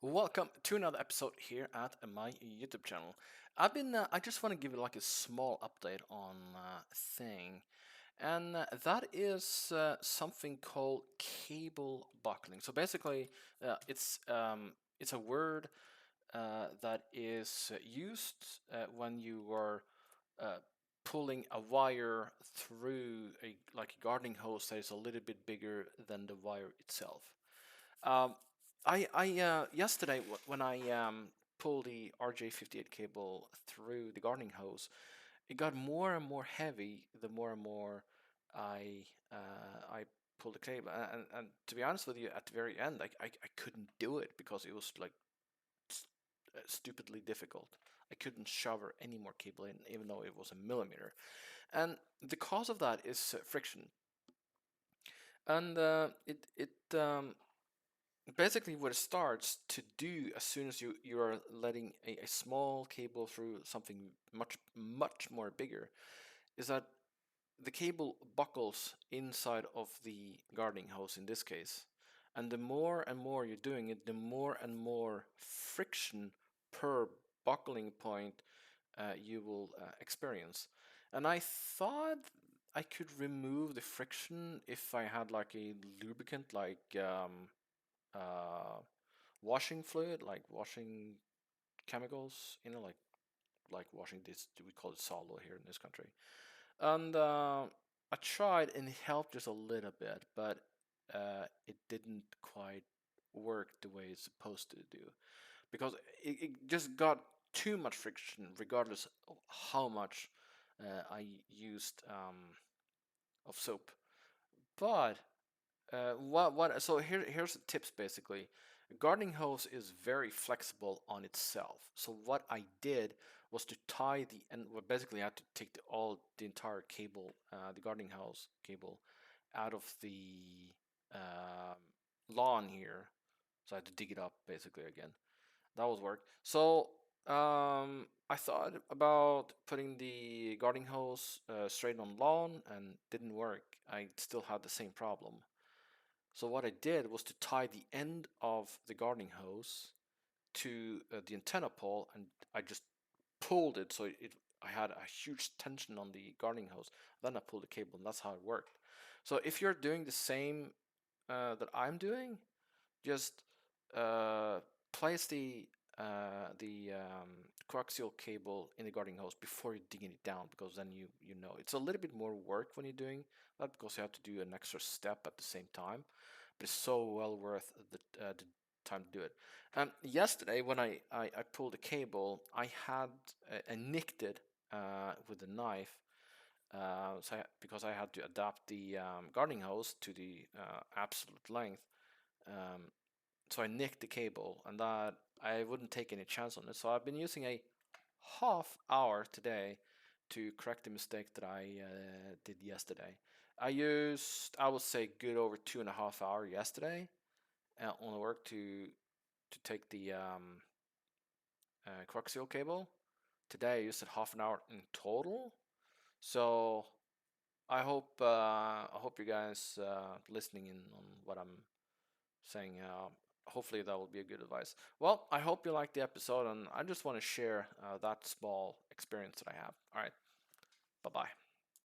Welcome to another episode here at my YouTube channel. I just want to give you like a small update on a thing, and that is something called cable buckling. So basically, it's a word that is used when you are uh, pulling a wire through a gardening hose that is a little bit bigger than the wire itself. Um, I yesterday when I pulled the RJ58 cable through the gardening hose, it got more and more heavy the more and more I pulled the cable, and to be honest with you, at the very end, I couldn't do it because it was like stupidly difficult. I couldn't shove any more cable in, even though it was a millimeter, and the cause of that is friction, and it basically what it starts to do as soon as you are letting a small cable through something much more bigger is that the cable buckles inside of the gardening hose in this case, and the more and more you're doing it, the more and more friction per buckling point you will experience. And I thought I could remove the friction if I had like a lubricant like uh, washing fluid, like washing chemicals, like washing this. We call it solo here in this country. And I tried, and it helped just a little bit, but it didn't quite work the way it's supposed to do because it just got too much friction, regardless of how much I used of soap. But what so here's the tips basically. A gardening hose is very flexible on itself. So what I did was to tie the and well, basically I had to take the entire cable, the gardening hose cable, out of the um, lawn here. So I had to dig it up basically again. That was work. So I thought about putting the gardening hose straight on lawn and didn't work. I still had the same problem. So what I did was to tie the end of the gardening hose to the antenna pole, and I just pulled it so I had a huge tension on the gardening hose. Then I pulled the cable, and that's how it worked. So if you're doing the same that I'm doing, just uh, place the coaxial cable in the gardening hose before you're digging it down, because then you know it's a little bit more work when you're doing that because you have to do an extra step at the same time, but it's so well worth the time to do it. Yesterday when I pulled the cable, I had I nicked it with a knife, because I had to adapt the gardening hose to the absolute length. Um, so I nicked the cable, and that I wouldn't take any chance on it. So I've been using a half hour today to correct the mistake that I did yesterday. I would say, good over 2.5 hours yesterday on the work to take the coaxial cable. Today I used it half an hour in total. So I hope you guys listening in on what I'm saying. Hopefully that will be a good advice. Well, I hope you liked the episode, and I just want to share that small experience that I have. All right, bye bye.